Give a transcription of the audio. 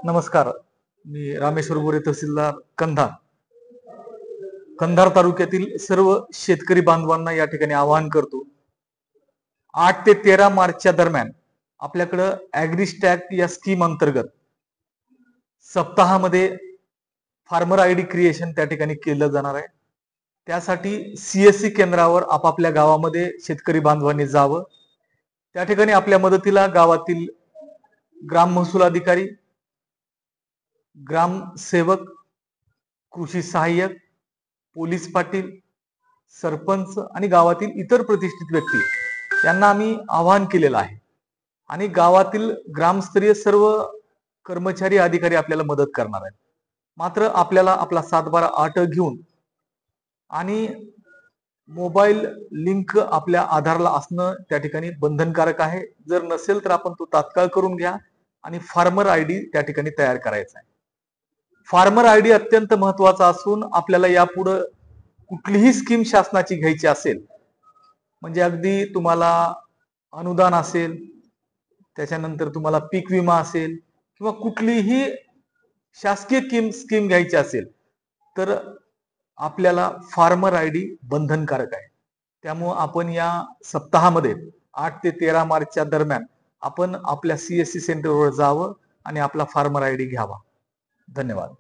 नमस्कार. मी रामेश्वर गोरे, तहसीलदार कंधार. कंधार तालुक्यातील सर्व शेतकरी बांधवांना या ठिकाणी आवाहन करतो. 8 ते 13 मार्चच्या दरम्यान आपल्याकडं ॲग्रीस्टॅक या स्कीम अंतर्गत सप्ताहामध्ये फार्मर आयडी क्रिएशन त्या ठिकाणी केलं जाणार आहे. त्यासाठी CSC केंद्रावर आपापल्या गावामध्ये शेतकरी बांधवांनी जावं. त्या ठिकाणी आपल्या मदतीला गावातील ग्राम महसूल अधिकारी, ग्रामसेवक, कृषी सहाय्यक, पोलीस पाटील, सरपंच आणि गावातील इतर प्रतिष्ठित व्यक्ती यांना आम्ही आवाहन केलेलं आहे. आणि गावातील ग्रामस्तरीय सर्व कर्मचारी अधिकारी आपल्याला मदत करणार आहेत. मात्र आपल्याला आपला 7/12 घेऊन आणि मोबाईल लिंक आपल्या आधारला असणं त्या ठिकाणी बंधनकारक आहे. जर नसेल तर आपण तो तात्काळ करून घ्या आणि फार्मर आयडी त्या ठिकाणी तयार करायचा आहे. फार्मर आयडी अत्यंत महत्वाचा असून आपल्याला यापुढे कुठलीही स्कीम शासनाची घ्यायची असेल, म्हणजे अगदी तुम्हाला अनुदान असेल, त्याच्यानंतर तुम्हाला पीक विमा असेल किंवा कुठलीही शासकीय स्कीम घ्यायची असेल तर आपल्याला फार्मर आयडी बंधनकारक आहे. त्यामुळे आपण या सप्ताहामध्ये 8 ते 13 मार्चच्या दरम्यान आपण आपल्या CSC सेंटरवर जावं आणि आपला फार्मर आयडी घ्यावा. धन्यवाद.